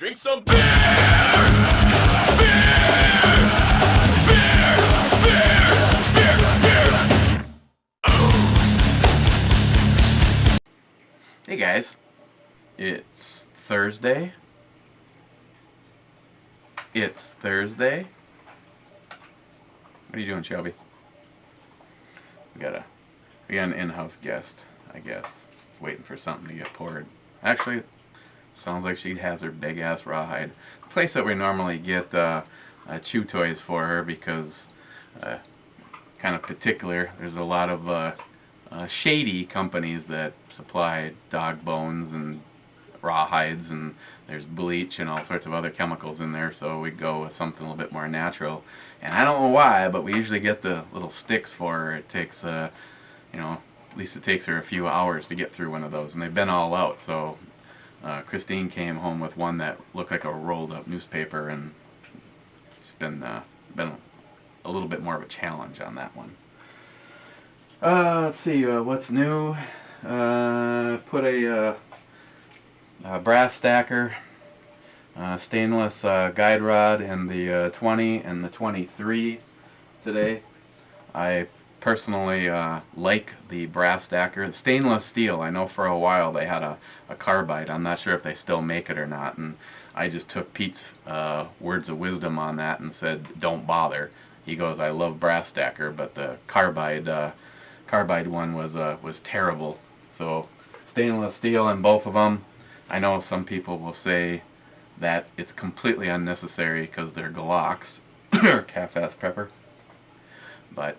drink some beer! Beer! Beer! Beer! Beer! Beer! Hey guys, it's Thursday. It's Thursday. What are you doing, Shelby? We got an in-house guest, I guess. Just waiting for something to get poured. Actually, sounds like she has her big-ass rawhide. The place that we normally get chew toys for her because kind of particular. There's a lot of shady companies that supply dog bones and rawhides, and there's bleach and all sorts of other chemicals in there, so we go with something a little bit more natural. And I don't know why, but we usually get the little sticks for her. It takes at least it takes her a few hours to get through one of those, and they've been all out. So Christine came home with one that looked like a rolled up newspaper, and it's been a little bit more of a challenge on that one. Let's see, what's new? Put a brass stacker, stainless guide rod in the 20 and the 23 today. I personally like the brass stacker. The stainless steel, I know for a while they had a carbide. I'm not sure if they still make it or not, and I just took Pete's words of wisdom on that and said don't bother. He goes, I love brass stacker, but the carbide one was terrible. So stainless steel in both of them. I know some people will say that it's completely unnecessary because they're Glocks or calf-ass prepper, but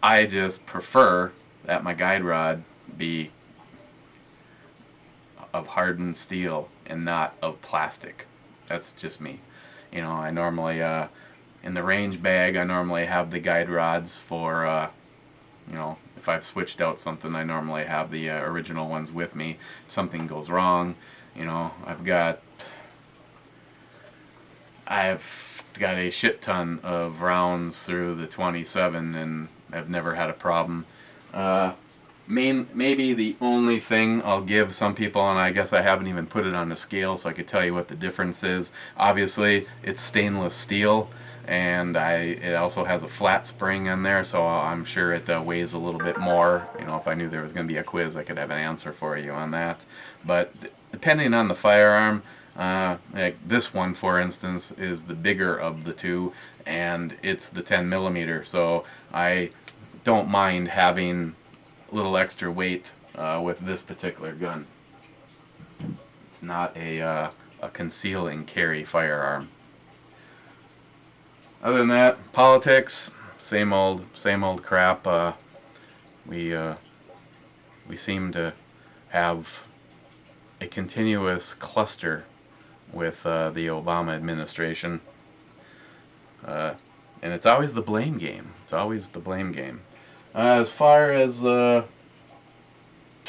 I just prefer that my guide rod be of hardened steel and not of plastic. That's just me. You know, I normally in the range bag I normally have the guide rods for you know, if I've switched out something, I normally have the original ones with me. If something goes wrong, you know, I've got a shit ton of rounds through the 27, and I've never had a problem. Maybe the only thing I'll give some people, and I guess I haven't even put it on the scale so I could tell you what the difference is. Obviously, it's stainless steel, and it also has a flat spring in there, so I'm sure it weighs a little bit more. You know, if I knew there was going to be a quiz, I could have an answer for you on that. But depending on the firearm, like this one, for instance, is the bigger of the two, and it's the 10mm, so I don't mind having a little extra weight with this particular gun. It's not a conceal and carry firearm. Other than that, politics, same old crap. We seem to have a continuous cluster with the Obama administration, and it's always the blame game. It's always the blame game. As far as yeah,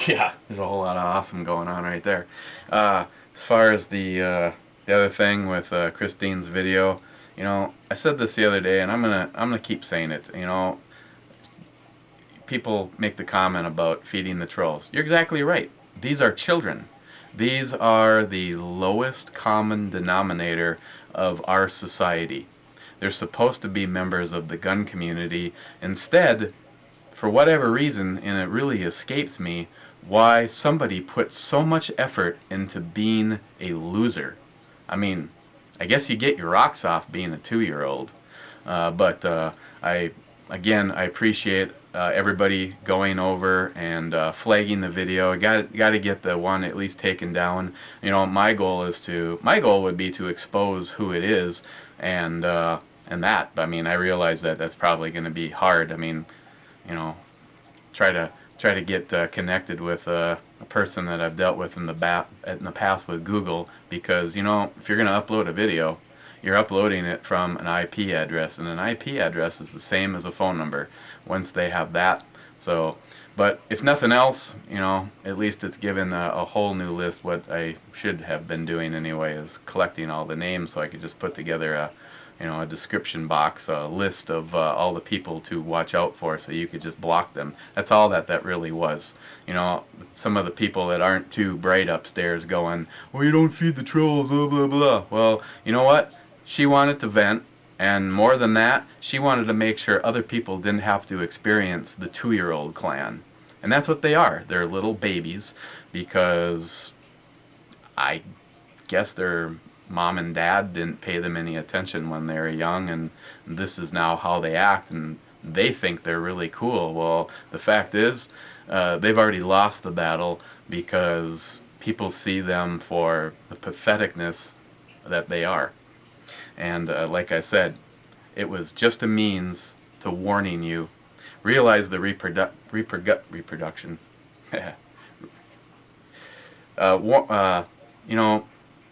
there's a whole lot of awesome going on right there. As far as the other thing with Christine's video, you know, I said this the other day, and I'm gonna keep saying it. You know, people make the comment about feeding the trolls. You're exactly right. These are children. These are the lowest common denominator of our society. They're supposed to be members of the gun community. Instead, for whatever reason, and it really escapes me, why somebody puts so much effort into being a loser. I mean, I guess you get your rocks off being a 2-year-old, but I appreciate everybody going over and flagging the video. I got to get the one at least taken down. You know, my goal would be to expose who it is, and that. I mean, I realize that that's probably going to be hard. I mean, you know, try to get connected with a person that I've dealt with in the past with Google, because, you know, if you're going to upload a video, you're uploading it from an IP address, and an IP address is the same as a phone number once they have that. So, but if nothing else, you know, at least it's given a whole new list. What I should have been doing anyway is collecting all the names so I could just put together a description box, a list of all the people to watch out for, so you could just block them. That's all that really was. Some of the people that aren't too bright upstairs going, well, you don't feed the trolls, blah, blah, blah. Well, you know what? She wanted to vent, and more than that, she wanted to make sure other people didn't have to experience the 2-year-old clan. And that's what they are. They're little babies, because I guess their mom and dad didn't pay them any attention when they were young, and this is now how they act, and they think they're really cool. Well, the fact is, they've already lost the battle, because people see them for the patheticness that they are. And like I said, it was just a means to warning you. Realize the reproduction.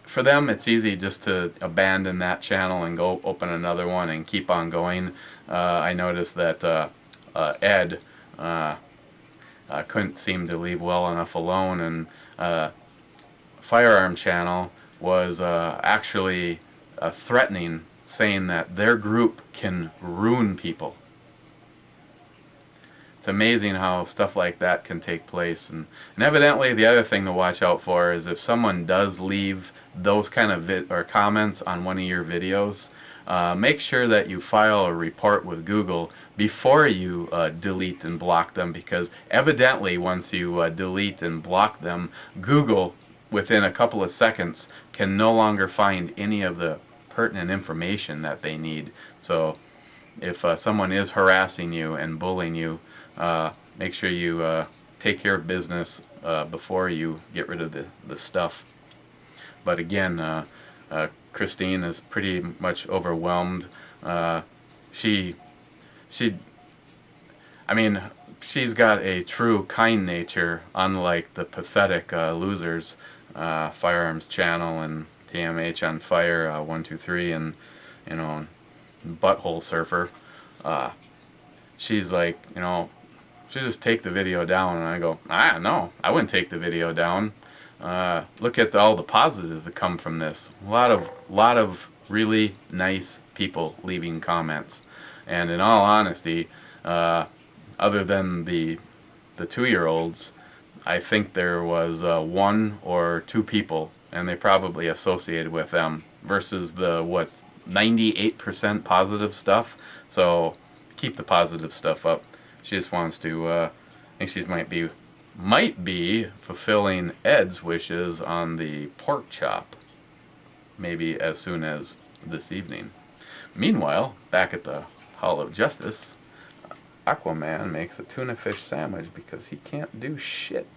For them, it's easy just to abandon that channel and go open another one and keep on going. I noticed that Ed couldn't seem to leave well enough alone, and Firearm Channel was actually threatening, saying that their group can ruin people. It's amazing how stuff like that can take place. And evidently the other thing to watch out for is if someone does leave those kind of comments on one of your videos, make sure that you file a report with Google before you delete and block them, because evidently once you delete and block them, Google within a couple of seconds can no longer find any of the pertinent information that they need. So if someone is harassing you and bullying you, make sure you take care of business before you get rid of the stuff. But again, Christine is pretty much overwhelmed. She's got a true kind nature, unlike the pathetic losers, Firearms Channel and TMH on Fire, 123, and Butthole Surfer. She's like, she just take the video down, and I go, no, I wouldn't take the video down. Look at all the positives that come from this. A lot of really nice people leaving comments, and in all honesty, other than the 2-year-olds, I think there was 1 or 2 people, and they probably associated with them, versus the 98% positive stuff. So keep the positive stuff up. She just wants to, I think she might be fulfilling Ed's wishes on the pork chop, maybe as soon as this evening. Meanwhile, back at the Hall of Justice, Aquaman makes a tuna fish sandwich because he can't do shit.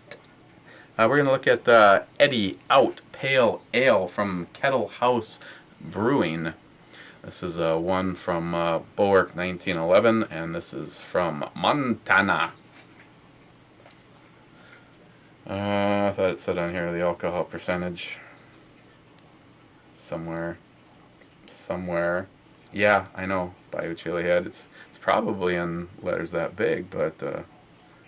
We're going to look at Eddy Out Pale Ale from Kettle House Brewing. This is one from Bulwark 1911, and this is from Montana. I thought it said on here the alcohol percentage. Somewhere. Yeah, I know, Bayou Chili Head. It's probably in letters that big, but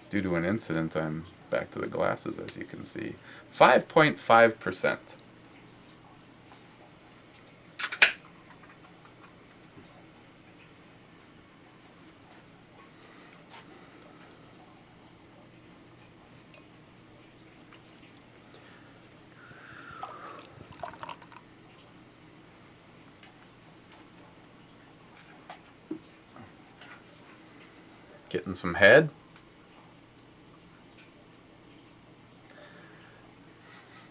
due to an incident, I'm back to the glasses, as you can see. 5.5%. Getting some head.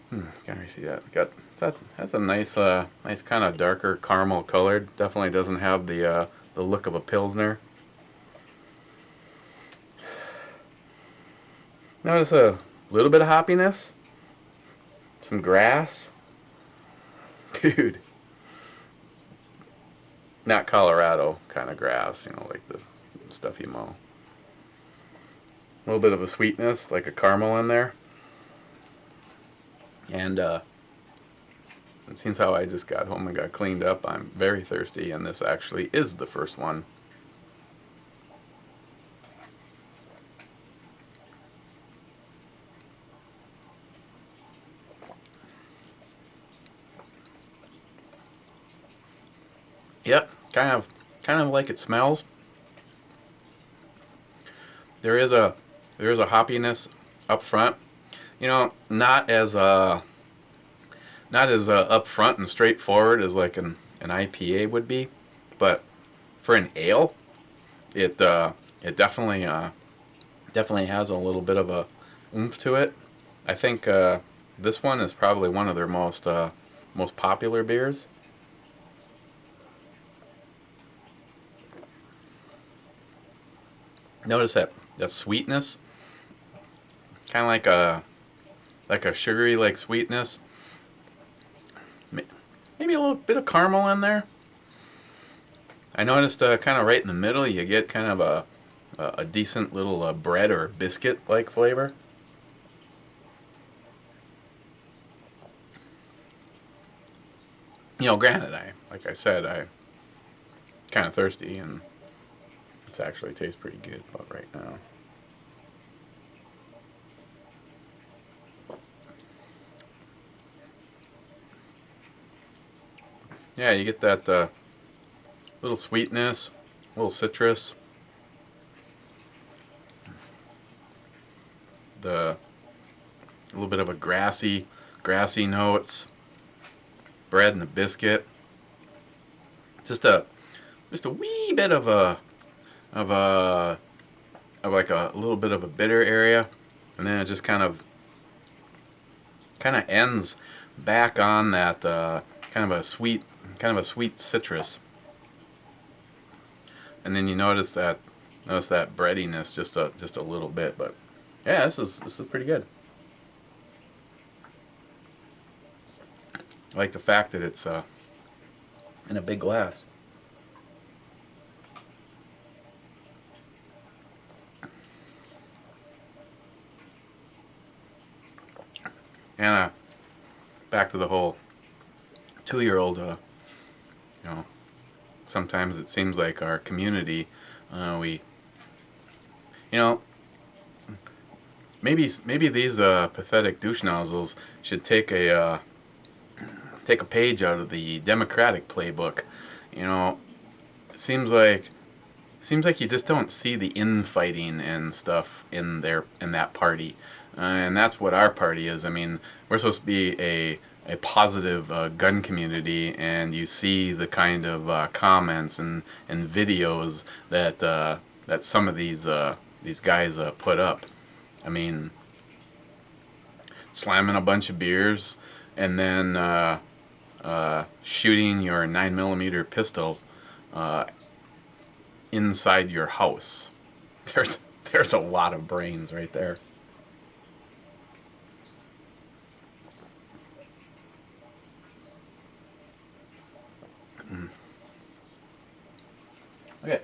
Can't really see that. That's a nice kind of darker caramel colored. Definitely doesn't have the look of a Pilsner. Notice a little bit of hoppiness. Some grass. Dude. Not Colorado kind of grass, like the stuff you mow. A little bit of a sweetness, like a caramel in there. And since how I just got home and got cleaned up, I'm very thirsty, and this actually is the first one. Yep, kind of like it smells. There is a hoppiness up front. You know, not as upfront and straightforward as like an IPA would be, but for an ale, it definitely has a little bit of a oomph to it. I think this one is probably one of their most popular beers. Notice that sweetness, kind of like a sugary like sweetness. Maybe a little bit of caramel in there. I noticed kind of right in the middle you get kind of a decent little bread or biscuit like flavor. You know, granted, like I said, I'm kind of thirsty, and it actually tastes pretty good about right now. Yeah, you get that little sweetness, a little citrus, a little bit of a grassy notes, bread and the biscuit. Just a wee bit of like a little bit of a bitter area, and then it just kind of ends back on that kind of a sweet citrus. And then you notice that breadiness just a little bit, but yeah, this is pretty good. I like the fact that it's in a big glass. And back to the whole 2-year-old, you know, sometimes it seems like our community, we, you know, maybe these pathetic douche nozzles should take a page out of the Democratic playbook. You know, it seems like you just don't see the infighting and stuff in that party, and that's what our party is. I mean, we're supposed to be a positive gun community, and you see the kind of comments and videos that some of these guys put up. I mean, slamming a bunch of beers and then shooting your 9mm pistol inside your house. There's a lot of brains right there. Okay.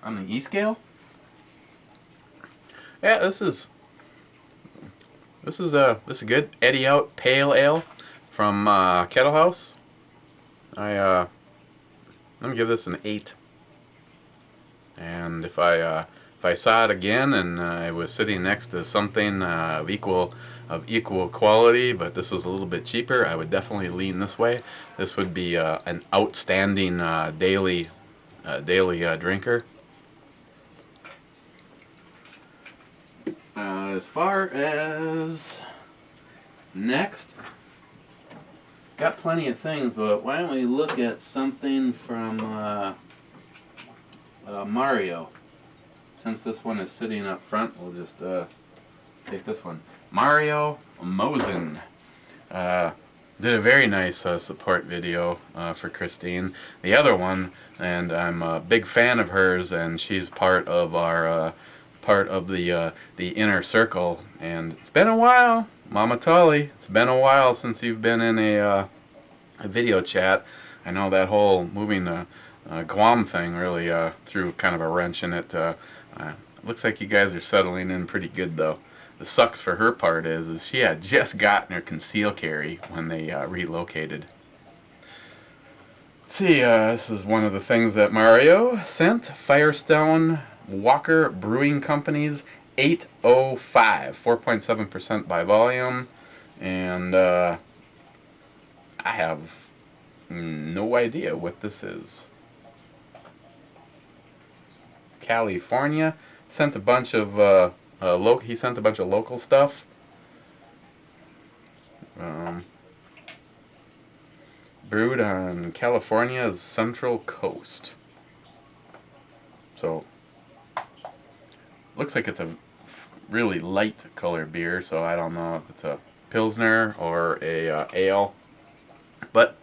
On the E scale? Yeah, this is good. Eddy Out Pale Ale from Kettle House. I'm gonna give this an 8. And if I saw it again and I was sitting next to something of equal quality, but this is a little bit cheaper, I would definitely lean this way. This would be an outstanding daily drinker. As far as next, got plenty of things, but why don't we look at something from Mario? Since this one is sitting up front, we'll just take this one. Mario Mosen did a very nice support video for Christine. The other one, and I'm a big fan of hers, and she's part of our the inner circle. And it's been a while, Mama Tully. It's been a while since you've been in a video chat. I know that whole moving to Guam thing really threw kind of a wrench in it. Looks like you guys are settling in pretty good, though. The sucks for her part is she had just gotten her conceal carry when they relocated. Let's see, this is one of the things that Mario sent. Firestone Walker Brewing Company's 805, 4.7% by volume, and I have No idea what this is. California. Sent a bunch of he sent a bunch of local stuff. Brewed on California's Central Coast. So looks like it's a really light color beer. So I don't know if it's a Pilsner or a ale. But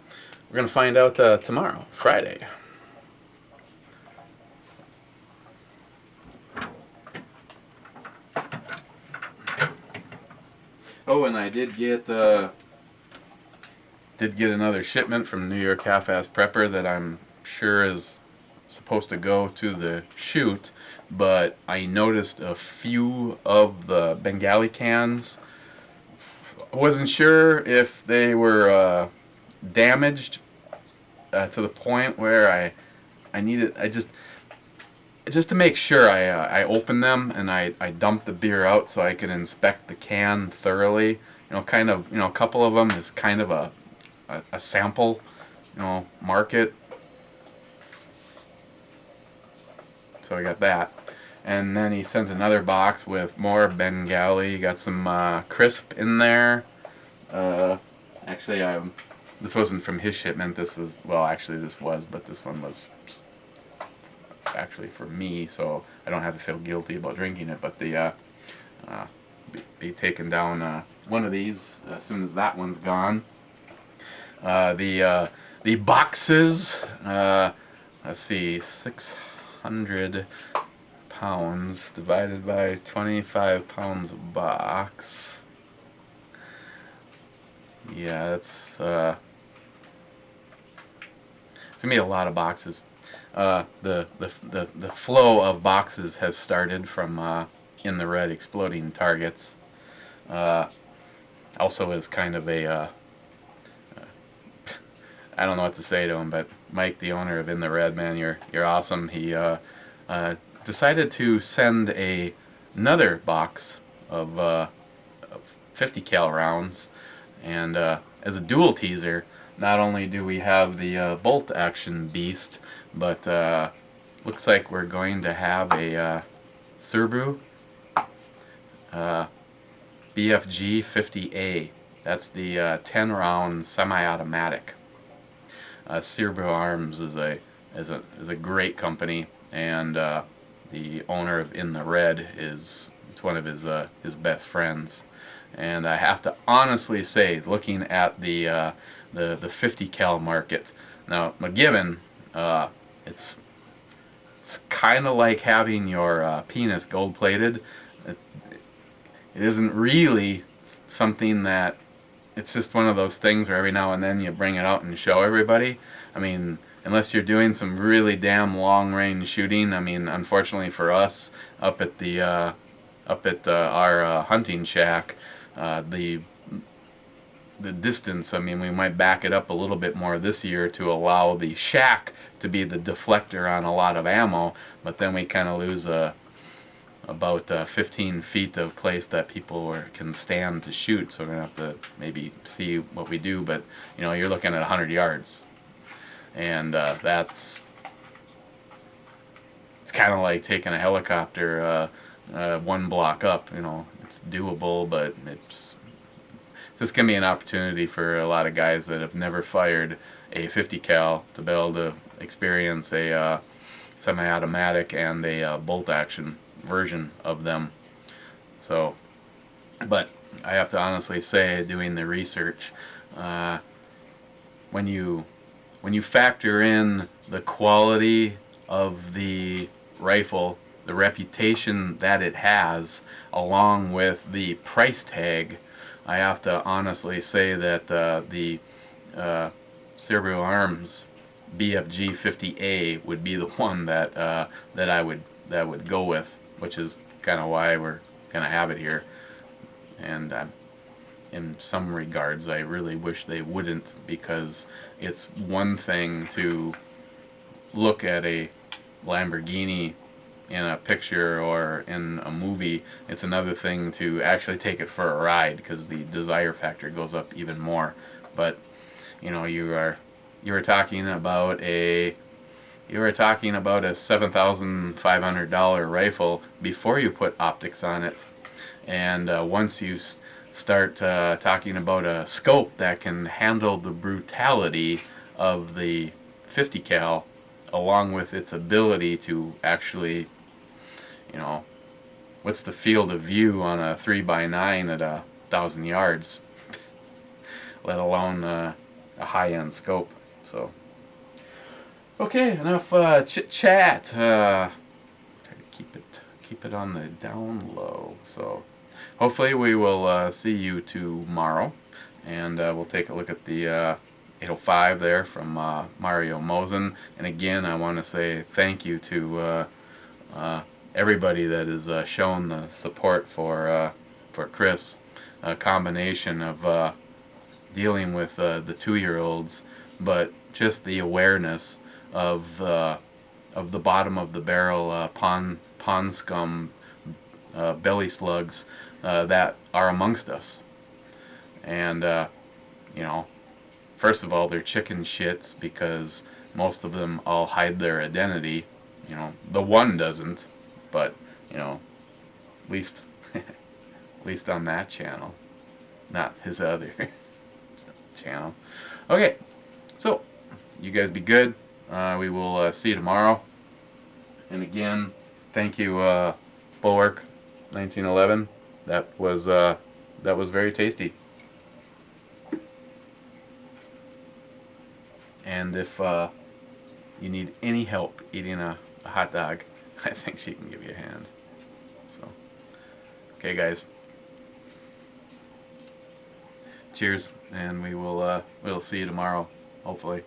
we're gonna find out tomorrow, Friday. Oh, and I did get another shipment from New York Half-Ass Prepper that I'm sure is supposed to go to the chute, but I noticed a few of the Bengali cans. I wasn't sure if they were damaged to the point where I needed, just to make sure I opened them and I dumped the beer out so I could inspect the can thoroughly. A couple of them is kind of a sample, market. So I got that. And then he sent another box with more Bengali. Got some crisp in there. Actually, this wasn't from his shipment. This was, this was, but this one was actually for me, so I don't have to feel guilty about drinking it. But the be taking down one of these as soon as that one's gone. The boxes, let's see, 600 pounds divided by 25 pounds a box. Yeah, it's gonna be a lot of boxes. The flow of boxes has started from In the Red Exploding Targets. Also is kind of a I don't know what to say to him, but Mike, the owner of In the Red, man, you're awesome. He decided to send another box of 50 cal rounds, and as a dual teaser, not only do we have the bolt action beast, but looks like we're going to have a Subaru BFG 50A. That's the 10 round semi-automatic. Subaru Arms is a great company, and the owner of In the Red it's one of his best friends. And I have to honestly say, looking at the 50 cal market now, McGibbon, it's kind of like having your penis gold plated. It isn't really something that, it's just one of those things where every now and then you bring it out and show everybody. I mean, unless you're doing some really damn long range shooting. I mean, unfortunately for us, up at our hunting shack, the distance, I mean, we might back it up a little bit more this year to allow the shack to be the deflector on a lot of ammo, but then we kind of lose about 15 feet of place that people can stand to shoot, so we're going to have to maybe see what we do, but you're looking at 100 yards, and it's kind of like taking a helicopter one block up. It's doable, but it's just going to be an opportunity for a lot of guys that have never fired a 50 cal to be able to experience a semi-automatic and a bolt action version of them. So, but I have to honestly say, doing the research, when you factor in the quality of the rifle, the reputation that it has, along with the price tag, I have to honestly say that the Subaru Arms BFG 50A would be the one that I would go with, which is kind of why we're gonna have it here. And in some regards, I really wish they wouldn't, because it's one thing to look at a Lamborghini in a picture or in a movie. It's another thing to actually take it for a ride, because the desire factor goes up even more. But you you were talking about a $7,500 rifle before you put optics on it, and once you start talking about a scope that can handle the brutality of the 50 cal, along with its ability to actually, you know, what's the field of view on a 3x9 at 1,000 yards, let alone a high-end scope. So, okay, enough chit chat. Try to keep it on the down low. So, hopefully we will see you tomorrow, and we'll take a look at the 805 there from Mario Mosen. And again, I want to say thank you to everybody that has shown the support for Chris. A combination of dealing with the 2-year-olds, but just the awareness of the bottom of the barrel pond scum belly slugs that are amongst us. And you know, first of all, they're chicken shits because most of them all hide their identity. You know, the one doesn't, but you know, at least at least on that channel, not his other channel. Okay, so you guys be good. We will see you tomorrow. And again, thank you, Bulwark 1911. That was very tasty. And if you need any help eating a hot dog, I think she can give you a hand. So, okay, guys. Cheers, and we'll see you tomorrow, hopefully.